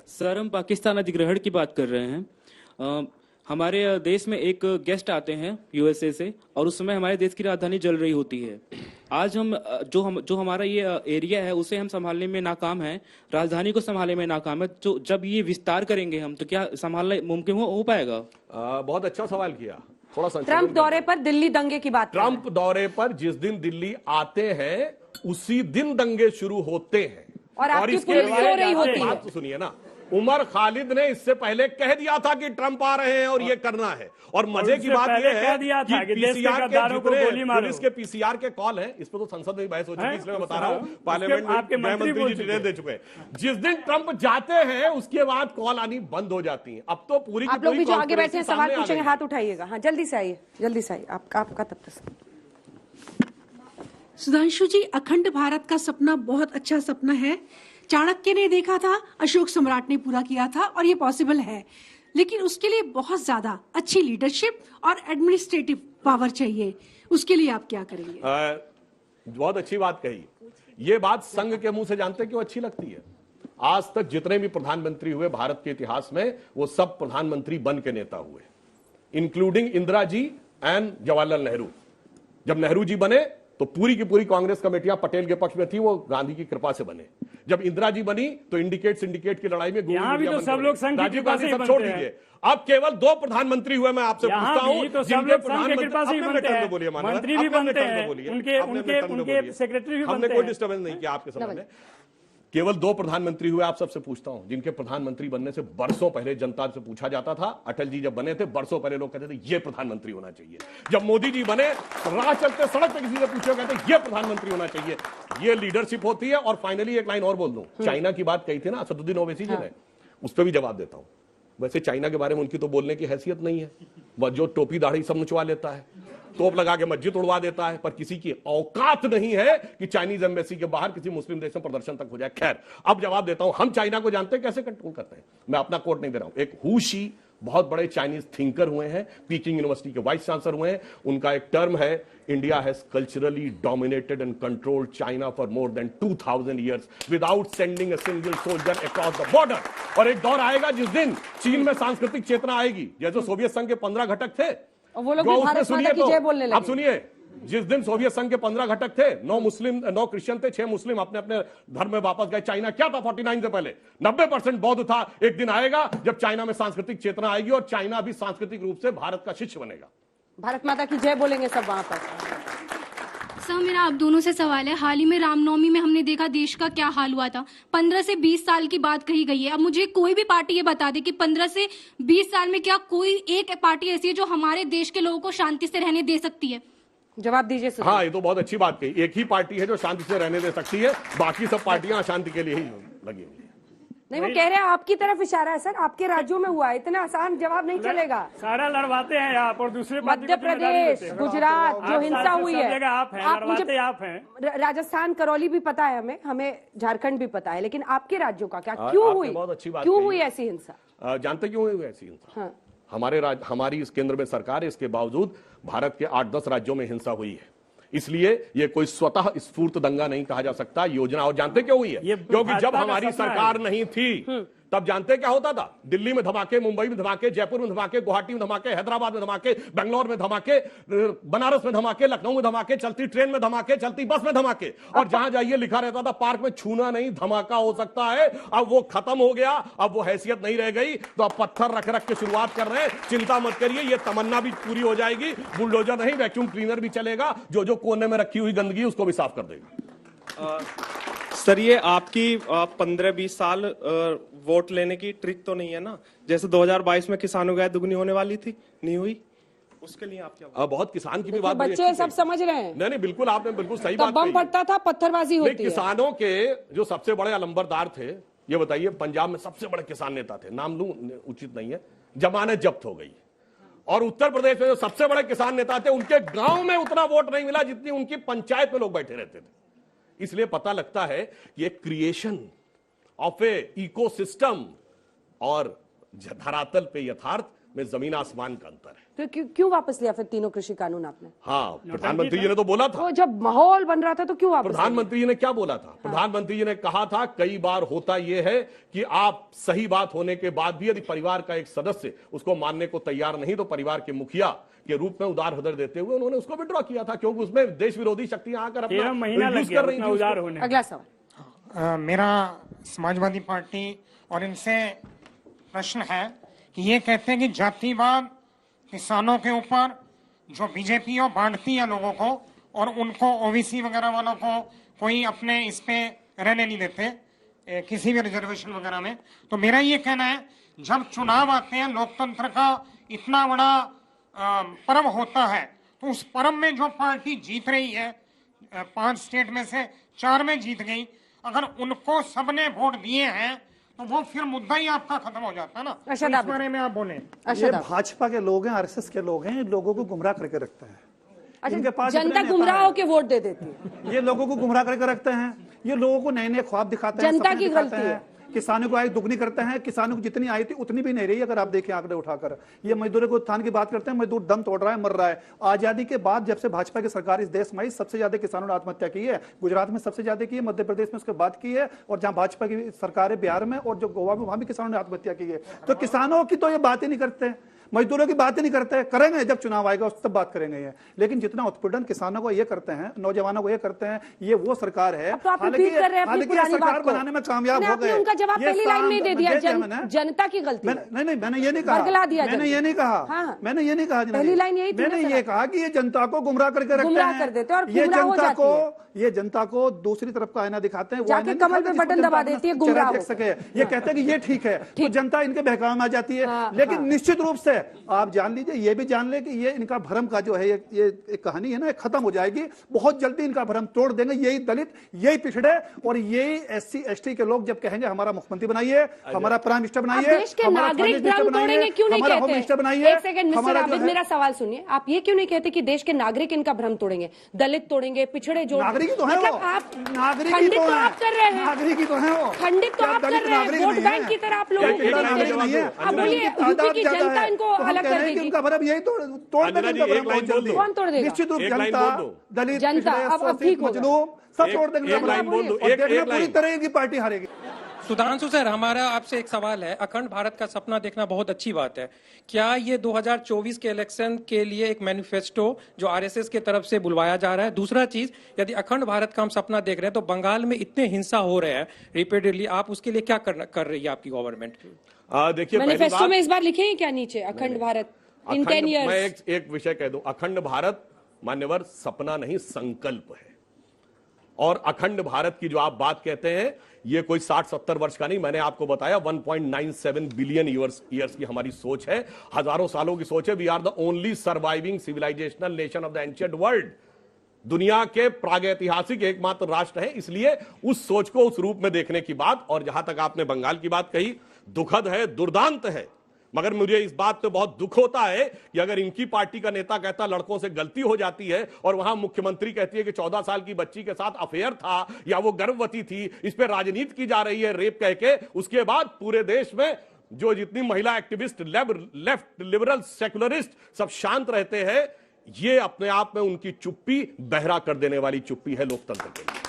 Sir, हम पाकिस्तान अधिग्रहण की बात कर रहे हैं। हमारे देश में एक गेस्ट आते हैं यूएसए से, और उस समय हमारे देश की राजधानी जल रही होती है। आज जो हमारा ये एरिया है उसे हम संभालने में नाकाम है, राजधानी को संभालने में नाकाम है। तो जब ये विस्तार करेंगे हम, तो क्या संभालना मुमकिन हो पाएगा? बहुत अच्छा सवाल किया। थोड़ा ट्रंप दौरे पर दिल्ली दंगे की बात। ट्रंप दौरे पर जिस दिन दिल्ली आते हैं उसी दिन दंगे शुरू होते हैं, और इसके लिए रही होती है। बात तो सुनिए ना, उमर खालिद ने इससे पहले कह दिया था कि ट्रंप आ रहे हैं और ये करना है। और मजे की बात यह है कि पीसीआर के जितने पुलिस के पीसीआर के कॉल हैं, इस पर तो संसद में बहस हो चुकी है, इसलिए मैं बता रहा हूं, पार्लियामेंट में गृहमंत्री जी डिटेल दे चुके हैं। जिस दिन ट्रंप जाते हैं उसके बाद कॉल आनी बंद हो जाती है। अब तो पूरी आप लोग भी जो आगे बैठे हैं सवाल पूछेंगे, हाथ उठाइएगा। हाँ, जल्दी से आइए, जल्दी से आइए। आपका तब तक। सुधांशु जी, अखंड भारत का सपना बहुत अच्छा सपना है। चाणक्य ने देखा था, अशोक सम्राट ने पूरा किया था, और ये पॉसिबल है। लेकिन उसके लिए बहुत ज्यादा अच्छी लीडरशिप और एडमिनिस्ट्रेटिव पावर चाहिए। उसके लिए आप क्या करेंगे? बहुत अच्छी बात कही। ये बात संघ के मुंह से जानते क्यों अच्छी लगती है? आज तक जितने भी प्रधानमंत्री हुए भारत के इतिहास में, वो सब प्रधानमंत्री बन के नेता हुए, इंक्लूडिंग इंदिरा जी एंड जवाहरलाल नेहरू। जब नेहरू जी बने तो पूरी की पूरी कांग्रेस कमेटियां पटेल के पक्ष में थी, वो गांधी की कृपा से बने। जब इंदिरा जी बनी तो इंडिकेट सिंडिकेट की लड़ाई में यहां भी तो सब लोग संघ की कृपा से ही सब छोड़ दीजिए। अब केवल 2 प्रधानमंत्री हुए। मैं आपसे पूछता हूं, तो सब लोग संघ की कृपा से ही बनते हैं, मंत्री भी बनते हैं, उनके सेक्रेटरी भी बनते हैं। हमने कोई डिस्टर्बेंस नहीं किया आपके समय में। केवल 2 प्रधानमंत्री हुए। आप सबसे पूछता हूं, जिनके प्रधानमंत्री बनने से बरसों पहले जनता से पूछा जाता था। अटल जी जब बने थे, बरसों पहले लोग कहते थे ये प्रधानमंत्री होना चाहिए। जब मोदी जी बने, राह चलते सड़क पे किसी से पूछो, कहते ये प्रधानमंत्री होना चाहिए। ये लीडरशिप होती है। और फाइनली एक लाइन और बोल दूं, चाइना की बात कही थी ना असदुद्दीन ओवैसी जी ने, उस पर भी जवाब देता हूं। वैसे चाइना के बारे में उनकी तो बोलने की हैसियत नहीं है। वह जो टोपी दाढ़ी सब नुचवा लेता है, तोप लगा के मस्जिद उड़वा देता है, पर किसी की औकात नहीं है कि चाइनीज एम्बेसी के बाहर किसी मुस्लिम देश में प्रदर्शन तक हो जाए। खैर, अब जवाब देता हूं। हम चाइना को जानते हैं कैसे कंट्रोल करते हैं। मैं अपना कोट नहीं दे रहा हूं। एक हू शी बहुत बड़े चाइनीज थिंकर हुए हैं, पीकिंग यूनिवर्सिटी के वाइस चांसलर हुए हैं। उनका एक टर्म है, India has culturally dominated and controlled China for more than 2000 years without sending a single soldier across the border. और एक दौर आएगा जिस दिन चीन में सांस्कृतिक चेतना आएगी, जैसे सोवियत संघ के 15 घटक थे। वो लोग भी भारत माता की जय बोलने लगे। अब सुनिए, जिस दिन सोवियत संघ के 15 घटक थे, 9 मुस्लिम 9 क्रिश्चियन थे, 6 मुस्लिम अपने अपने धर्म में वापस गए। चाइना क्या था 49 से पहले? 90% बौद्ध था। एक दिन आएगा जब चाइना में सांस्कृतिक चेतना आएगी और चाइना भी सांस्कृतिक रूप से भारत का शिष्य बनेगा। भारत माता की जय बोलेंगे सब वहां पर। सर, मेरा आप दोनों से सवाल है। हाल ही में रामनवमी में हमने देखा देश का क्या हाल हुआ था। 15 से 20 साल की बात कही गई है। अब मुझे कोई भी पार्टी ये बता दे कि 15 से 20 साल में क्या कोई एक पार्टी ऐसी है जो हमारे देश के लोगों को शांति से रहने दे सकती है? जवाब दीजिए। हाँ, ये तो बहुत अच्छी बात कही। एक ही पार्टी है जो शांति से रहने दे सकती है, बाकी सब पार्टियां अशांति के लिए ही लगी हुई है। नहीं, वो कह रहे हैं आपकी तरफ इशारा है सर, आपके राज्यों में हुआ है। इतना आसान जवाब नहीं चलेगा। सारा लड़वाते हैं आप, और दूसरे मध्य प्रदेश, गुजरात जो हिंसा हुई है, आप मुझे आप हैं। राजस्थान, करौली भी पता है हमें झारखंड भी पता है, लेकिन आपके राज्यों का क्या, क्यों हुई? बहुत अच्छी बात क्यों हुई ऐसी हिंसा? जानते क्यों हुई ऐसी हिंसा? हाँ। हमारी इस केंद्र में सरकार है, इसके बावजूद भारत के 8-10 राज्यों में हिंसा हुई है। इसलिए ये कोई स्वतः स्फूर्त दंगा नहीं कहा जा सकता, योजना। और जानते क्यों हुई है? क्योंकि जब हमारी सरकार नहीं थी तब जानते क्या होता था? दिल्ली में धमाके, मुंबई में धमाके, जयपुर में धमाके, गुवाहाटी में धमाके, हैदराबाद में धमाके, बेंगलोर में धमाके, बनारस में धमाके, लखनऊ में धमाके, चलती ट्रेन में धमाके, चलती बस में धमाके। और जहां जाइए लिखा रहता था पार्क में छूना नहीं, धमाका हो सकता है। अब वो खत्म हो गया, अब वो हैसियत नहीं रह गई। तो अब पत्थर रख रख के शुरुआत कर रहे हैं। चिंता मत करिए, ये तमन्ना भी पूरी हो जाएगी। बुलडोजर नहीं, वैक्यूम क्लीनर भी चलेगा, जो कोने में रखी हुई गंदगी उसको भी साफ कर देगा। सर, ये आपकी 15-20 साल वोट लेने की ट्रिक तो नहीं है ना? जैसे 2022 में किसानों की आय दुगनी होने वाली थी, नहीं हुई, उसके लिए आप क्या? बहुत किसान की भी बात, बच्चे सब समझ रहे हैं। नहीं, बिल्कुल आपने बिल्कुल सही बात बम पड़ता था, पत्थरबाजी होती है। किसानों के जो सबसे बड़े अलंबरदार थे, ये बताइए, पंजाब में सबसे बड़े किसान नेता थे, नाम लूं उचित नहीं है, जमानत जब्त हो गई। और उत्तर प्रदेश में जो सबसे बड़े किसान नेता थे, उनके गांव में उतना वोट नहीं मिला जितनी उनकी पंचायत में लोग बैठे रहते थे। इसलिए पता लगता है कि एक क्रिएशन ऑफ ए इकोसिस्टम और धरातल पे यथार्थ में जमीन आसमान का अंतर है। तो क्यों वापस लिया फिर तीनों कृषि कानून आपने? हाँ, प्रधानमंत्री जी ने तो बोला था। तो जब माहौल बन रहा था तो क्यों वापस? प्रधानमंत्री जी ने क्या बोला था? प्रधानमंत्री जी ने कहा था कई बार होता यह है कि आप सही बात होने के बाद भी यदि परिवार का एक सदस्य उसको मानने को तैयार नहीं तो परिवार के मुखिया के रूप में उदार हृदय देते हुए उन्होंने उसको विड्रॉ किया था, क्योंकि उसमें देश विरोधी शक्तियां आकर अपना महीना लग गया अपना उदार होने। अगला सवाल मेरा समाजवादी पार्टी और इनसे प्रश्न है कि ये कहते हैं कि जातिवाद किसानों के ऊपर जो बीजेपी बांटती है लोगों को और उनको ओबीसी वगैरह वालों को कोई अपने इस पे रहने नहीं देते किसी भी रिजर्वेशन वगैरह में। तो मेरा ये कहना है जब चुनाव आते हैं लोकतंत्र का इतना बड़ा पर्व होता है तो उस पर्व में जो पार्टी जीत रही है 5 स्टेट में से 4 में जीत गई, अगर उनको सबने वोट दिए हैं तो वो फिर मुद्दा ही आपका खत्म हो जाता है ना। तो इस बारे में आप बोले। ये भाजपा के लोग हैं, आरएसएस के लोग हैं, लोगों को गुमराह करके रखते हैं। इनके पास जनता गुमराह होकर वोट दे देती है। ये लोगों को गुमराह करके रखते हैं, ये लोगों को नए नए ख्वाब दिखाते हैं। जनता की गलती है। किसानों को आय दुगनी करते हैं, किसानों को जितनी आई थी उतनी भी नहीं रही। अगर आप देखें आंकड़े उठाकर, ये मजदूरों को उत्थान की बात करते हैं, मजदूर दम तोड़ रहा है, मर रहा है। आजादी के बाद जब से भाजपा की सरकार इस देश में आई, सबसे ज्यादा किसानों ने आत्महत्या की है। गुजरात में सबसे ज्यादा की है, मध्य प्रदेश में उसके बाद की है, और जहां भाजपा की सरकार है बिहार में और जो गोवा में, वहां भी किसानों ने आत्महत्या की है। तो किसानों की तो ये बात ही नहीं करते, मजदूरों की बात ही नहीं करते। करेंगे जब चुनाव आएगा उस तब बात करेंगे ये। लेकिन जितना उत्पीड़न किसानों को ये करते हैं, नौजवानों को ये करते हैं, ये वो सरकार है। हालांकि सरकार बनाने में कामयाब हो गए। उनका जवाब पहली लाइन में दे दिया, जनता की गलती। नहीं, मैंने ये नहीं कहा, मैंने ये नहीं कहा, मैंने ये नहीं कहा। पहली लाइन यही थी, मैंने ये कहा कि ये जनता को गुमराह करके रखते हैं, ये जनता को दूसरी तरफ का आईना दिखाते हैं। जाके कमल पे बटन दबा देती है गुमराह देख सके, ये कहते हैं कि ये ठीक है, तो जनता इनके बहकावे में आ जाती है। लेकिन निश्चित रूप से आप जान लीजिए, ये भी जान ले कि ये इनका भ्रम का जो है ये एक कहानी है ना, खत्म हो जाएगी बहुत जल्दी। इनका भ्रम तोड़ देंगे यही दलित, यही पिछड़े और यही SC ST के लोग जब कहेंगे हमारा मुख्यमंत्री बनाइए, हमारा प्राइम मिनिस्टर बनाइए, हमारा नागरिक भ्रम तोड़ेंगे क्यों नहीं कहते? होम मिनिस्टर बनाइए। एक सेकंड मिस्टर आबिद, मेरा सवाल सुनिए। आप ये क्यों नहीं कहते कि देश के नागरिक इनका भ्रम तोड़ेंगे, दलित तोड़ेंगे, पिछड़े जो नागरिक तो है, आप खंडित तो आप कर रहे हैं, नागरिक ही तो है वो, खंडित तो आप कर रहे हैं, वोट बैंक की तरह आप लोगों को देखते हैं। अब बोलिए यूपी की जनता इनको अलग कर देगी। उनका भ्रम यही तोड़ देंगे बहुत जल्दी। कौन तोड़ देगा? निश्चित रूप जनता, दलित, जनता अब ठीक हो मजलूम सब तोड़ देंगे। पूरी तरह इनकी पार्टी हारेगी। सुधांशु सर, हमारा आपसे एक सवाल है। अखंड भारत का सपना देखना बहुत अच्छी बात है। क्या ये 2024 के इलेक्शन के लिए एक मैनिफेस्टो जो आरएसएस के तरफ से बुलवाया जा रहा है? दूसरा चीज, यदि अखंड भारत का हम सपना देख रहे हैं तो बंगाल में इतने हिंसा हो रहे हैं रिपीटेडली, आप उसके लिए क्या कर रही है आपकी गवर्नमेंट? देखिए, मैनिफेस्टो में इस बार लिखे हैं क्या नीचे अखंड भारत इन 10 years? मैं एक विषय कह दूं, अखंड भारत मान्यवर सपना नहीं संकल्प है। और अखंड भारत की जो आप बात कहते हैं ये कोई 60-70 वर्ष का नहीं, मैंने आपको बताया 1.97 बिलियन ईयर्स की हमारी सोच है, हजारों सालों की सोच है। We are the only surviving civilizational nation of the ancient world. दुनिया के प्रागैतिहासिक एकमात्र राष्ट्र है। इसलिए उस सोच को उस रूप में देखने की बात, और जहां तक आपने बंगाल की बात कही, दुखद है, दुर्दांत है, मगर मुझे इस बात पे बहुत दुख होता है कि अगर इनकी पार्टी का नेता कहता लड़कों से गलती हो जाती है और वहां मुख्यमंत्री कहती है कि 14 साल की बच्ची के साथ अफेयर था या वो गर्भवती थी, इस पे राजनीति की जा रही है रेप कह के, उसके बाद पूरे देश में जो जितनी महिला एक्टिविस्ट, लेफ्ट, लिबरल, सेकुलरिस्ट सब शांत रहते हैं, ये अपने आप में उनकी चुप्पी बहरा कर देने वाली चुप्पी है लोकतंत्र के लिए।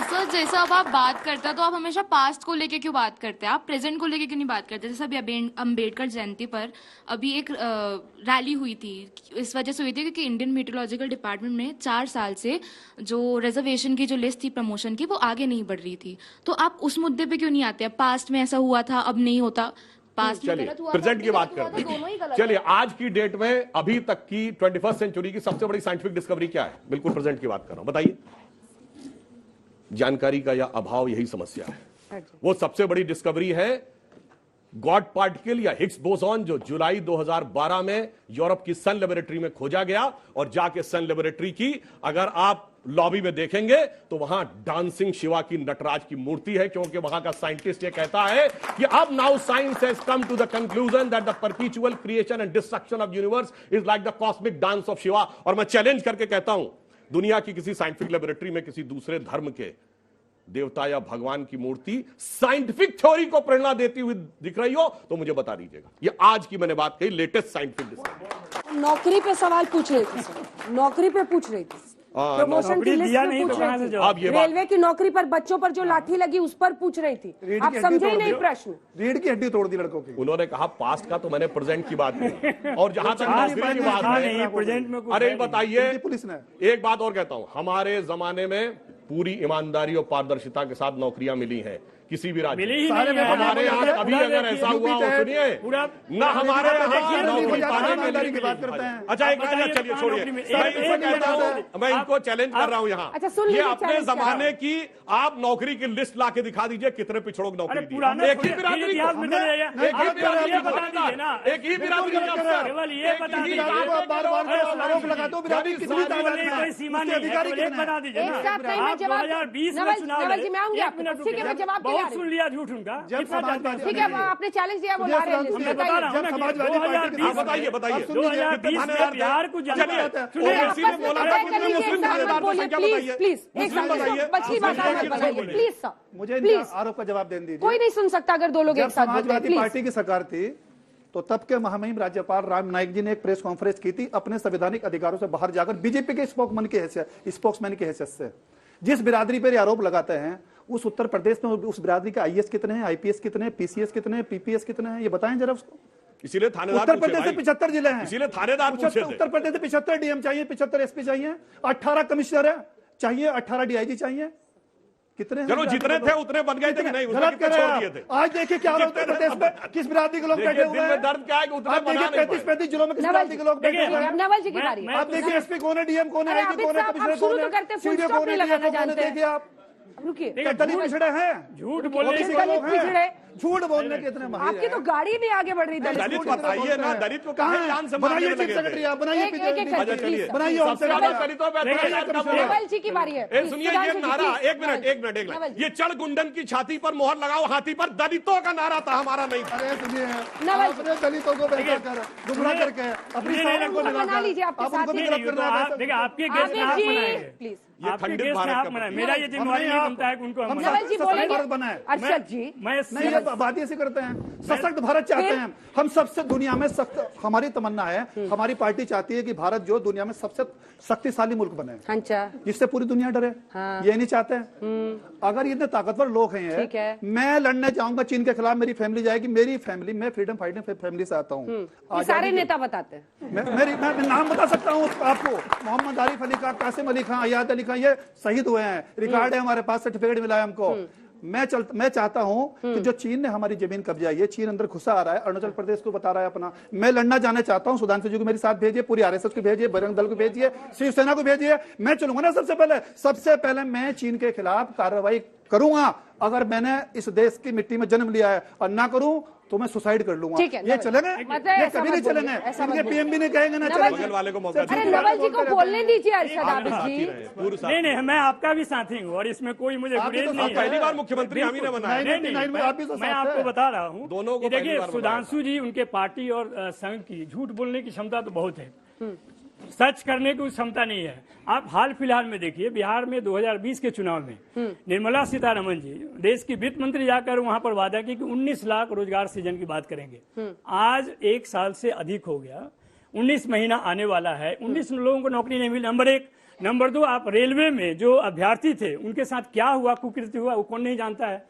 सर, जैसा अब आप बात करते हैं तो आप हमेशा पास्ट को लेके क्यों बात करते हैं, आप प्रेजेंट को लेके क्यों नहीं बात करते? जैसे अभी अम्बेडकर जयंती पर अभी एक रैली हुई थी, इस वजह से हुई थी क्योंकि इंडियन मीटरोलॉजिकल डिपार्टमेंट में 4 साल से जो रिजर्वेशन की जो लिस्ट थी प्रमोशन की, वो आगे नहीं बढ़ रही थी। तो आप उस मुद्दे पे क्यों नहीं आते? पास्ट में ऐसा हुआ था, अब नहीं होता। पास्ट में गलत हुआ, प्रेजेंट की बात करते हैं। चलिए, आज की डेट में अभी तक की 21st सेंचुरी की सबसे बड़ी साइंटिफिक डिस्कवरी क्या है? बिल्कुल प्रेजेंट की बात कर रहा हूं, बताइए। जानकारी का या अभाव, यही समस्या है। वो सबसे बड़ी डिस्कवरी है गॉड पार्टिकल या हिग्स बोसॉन, जो जुलाई 2012 में यूरोप की सन लेबोरेटरी में खोजा गया। और जाके सन लेबोरेटरी की अगर आप लॉबी में देखेंगे तो वहां डांसिंग शिवा की नटराज की मूर्ति है, क्योंकि वहां का साइंटिस्ट ये कहता है कि अब now science has come to the conclusion that the perpetual creation and destruction of universe is like the cosmic dance of Shiva. और मैं चैलेंज करके कहता हूं, दुनिया की किसी साइंटिफिक लेबोरेटरी में किसी दूसरे धर्म के देवता या भगवान की मूर्ति साइंटिफिक थ्योरी को प्रेरणा देती हुई दिख रही हो तो मुझे बता दीजिएगा। ये आज की मैंने बात कही, लेटेस्ट साइंटिफिक डिस्कवरी। नौकरी पे सवाल पूछ रही थी सर, नौकरी पे पूछ रही थी, प्रमोशन की लिस्ट में पूछ रही थी, आप ये रेलवे की नौकरी पर बच्चों पर जो लाठी लगी उस पर पूछ रही थी। आप समझे ही नहीं प्रश्न। रीढ़ की हड्डी तोड़ दी लड़कों की। उन्होंने कहा पास्ट का, तो मैंने प्रेजेंट की बात की। और जहां तक नौकरी की बात है, प्रेजेंट में अरे बताइए, पुलिस ने एक बात और कहता हूं, हमारे जमाने में पूरी ईमानदारी और पारदर्शिता के साथ नौकरियां मिली हैं किसी भी राज्य में। हमारे यहाँ कभी अगर ऐसा हुआ हो, सुनिए ना, हमारे की बात करते हैं। अच्छा एक बात, चलिए छोड़िए, मैं इनको चैलेंज कर रहा हूँ यहाँ। ये अपने जमाने की आप नौकरी की लिस्ट ला के दिखा दीजिए कितने पिछड़ों को नौकरी दी। एक ही बिरादरी बहुत सुन लिया झूठ उनका। ठीक है, आपने चैलेंज दिया, वो ला रहे हैं। मैं बता रहा हूँ ना, 2020 में बिहार को प्लीज सर, मुझे आरोप का जवाब देने दीजिए। कोई नहीं सुन सकता अगर दो लोग एक साथ। समाजवादी पार्टी की सरकार थी तो तब के महामहिम राज्यपाल राम नाईक जी ने एक प्रेस कॉन्फ्रेंस की थी अपने संवैधानिक अधिकारों से बाहर जाकर बीजेपी के स्पोक्समैन की हैसियत से। जिस बिरादरी पर आरोप लगाते हैं उस उत्तर प्रदेश में उस बिरादरी के आईएएस कितने हैं, आईपीएस कितने हैं, पीसीएस कितने हैं, पीपीएस कितने हैं, ये बताएं जरा उसको। इसीलिए थानेदार उत्तर प्रदेश से 75 जिले हैं, इसीलिए थानेदार उत्तर प्रदेश से 75 डीएम चाहिए, 75 एसपी चाहिए, 18 कमिश्नर है चाहिए, 18 डीआईजी चाहिए। कितने चलो जितने थे उतने बन गए थे कि नहीं, गलत कर रहे हैं। आज देखिए क्या उत्तर प्रदेश में किस बिरादरी के लोग बैठे हुए हैं। दर्द क्या है कि उतने 35 जिलों में किस बिरादरी के लोग बैठे हुए हैं। नवल जी की बारी। आप देखिए एसपी कौन है, डीएम कौन है, आईजी कौन है, कमिश्नर कौन है, सीडीओ कौन है, डीएफओ कौन है। देखिए आप, रुकिए, दलित पिछड़े हैं, झूठ बोलने पिछड़े, झूठ बोलने के इतने माहिर आपकी तो गाड़ी नहीं आगे बढ़ रही। दलित बताइए ना, दलित को कहां जान से मारने लगे थे? सेक्रेटरी आप बनाइए, बनाइए होम सेक्रेटरी। नवल जी की बारी है। सुनिए ये नारा, एक मिनट, ये चढ़ गुंडन की छाती पर मोहर लगाओ हाथी पर, दलितों का नारा था, हमारा नहीं था। अरे सुनिए, आपने दलितों को बेहतर कर गुमराह करके अपनी साइड को बना लीजिए, आपके साथ आपके गेस्ट में आप बनाएंगे, प्लीज। आपके गेस्ट में आप बनाए, मेरा ये जिम्मेवारी नहीं बनता है कि उनको हम नवल जी बोलेंगे। बनाए अर्शद जी, मैं बात ऐसी करते हैं, सशक्त भारत चाहते हैं हम, सबसे दुनिया में सख्त हमारी तमन्ना है, हमारी पार्टी चाहती है कि भारत जो दुनिया में सबसे शक्तिशाली मुल्क बने, जिससे पूरी दुनिया डरे। ये नहीं चाहते हैं। अगर इतने ताकतवर लोग हैं, मैं लड़ने जाऊंगा चीन के खिलाफ, मेरी फैमिली जाएगी, मेरी फैमिली, मैं फ्रीडम फाइटिंग फैमिली से आता हूँ। सारे नेता बताते हैं, मैं नाम बता सकता हूँ आपको, मोहम्मद आरिफ अली खान, कासिम अली खान, अयाद अली खान, ये शहीद हुए हैं, रिकॉर्ड है हमारे पास, सर्टिफिकेट मिला है हमको। मैं चाहता हूं कि जो चीन ने हमारी जमीन कब्जाई है, चीन अंदर घुसा आ रहा है, अरुणाचल प्रदेश को बता रहा है अपना, मैं लड़ना जाना चाहता हूं। सुधांशु जी को मेरे साथ भेजिए, पूरी आरएसएस को भेजिए, बजरंग दल को भेजिए, शिवसेना को भेजिए, मैं चलूंगा ना। सबसे पहले मैं चीन के खिलाफ कार्रवाई करूंगा। अगर मैंने इस देश की मिट्टी में जन्म लिया है और ना करूं तो मैं सुसाइड कर लूंगा। ये चलेंगे? ये कभी नहीं चलेंगे। इनके पीएम भी नहीं कहेंगे ना चलेंगे। वाले को मौका अरे नवल जी को बोलने दीजिए। अर्शद आबिद जी, नहीं, मैं आपका भी साथी हूँ और इसमें कोई मुझे गुरेज नहीं है। पहली बार मुख्यमंत्री हम ही ने बनाया। मैं आपको बता रहा हूँ दोनों को। देखिए सुधांशु जी, उनके पार्टी और संघ की झूठ बोलने की क्षमता तो बहुत है, सच करने की क्षमता नहीं है। आप हाल फिलहाल में देखिए, बिहार में 2020 के चुनाव में निर्मला सीतारमण जी, देश की वित्त मंत्री, जाकर वहां पर वादा की कि 19 लाख रोजगार सृजन की बात करेंगे। आज 1 साल से अधिक हो गया, 19 महीना आने वाला है, 19 लोगों को नौकरी नहीं मिली। नंबर 1। नंबर 2, आप रेलवे में जो अभ्यर्थी थे उनके साथ क्या हुआ, कुकृत्य हुआ, वो कौन नहीं जानता है।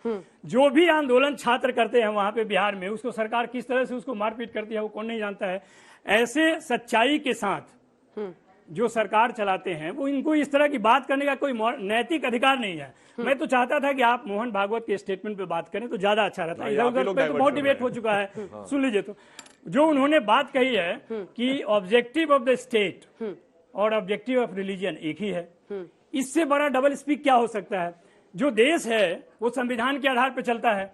जो भी आंदोलन छात्र करते हैं वहां पे बिहार में, उसको सरकार किस तरह से उसको मारपीट करती है वो कौन नहीं जानता है। ऐसे सच्चाई के साथ जो सरकार चलाते हैं, वो इनको इस तरह की बात करने का कोई नैतिक अधिकार नहीं है। मैं तो चाहता था कि आप मोहन भागवत के स्टेटमेंट पे बात करें तो ज्यादा अच्छा रहता है। इधर पे तो बहुत डिबेट हो चुका है। सुन लीजिए, तो जो उन्होंने बात कही है कि ऑब्जेक्टिव ऑफ द स्टेट और ऑब्जेक्टिव ऑफ रिलीजन एक ही है, इससे बड़ा डबल स्पीक क्या हो सकता है। जो देश है वो संविधान के आधार पर चलता है,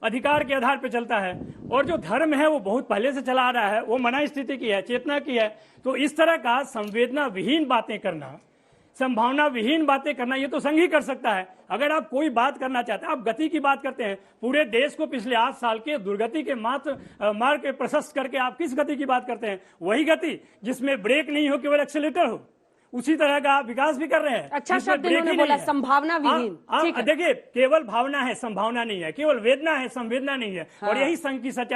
अधिकार के आधार पर चलता है, और जो धर्म है वो बहुत पहले से चला आ रहा है, वो मना स्थिति की है, चेतना की है। तो इस तरह का संवेदना विहीन बातें करना, संभावना विहीन बातें करना, ये तो संघ ही कर सकता है। अगर आप कोई बात करना चाहते हैं, आप गति की बात करते हैं, पूरे देश को पिछले 8 साल के दुर्गति के मार्ग के प्रशस्त करके आप किस गति की बात करते हैं? वही गति जिसमें ब्रेक नहीं हो, केवल एक्सेलेरेटर हो, उसी तरह का विकास भी कर रहे हैं। अच्छा शब्द इन्होंने बोला, संभावना विहीन। देखिए, केवल भावना है, संभावना नहीं है, केवल वेदना है, संवेदना नहीं है। और यही संघ की सच्चाई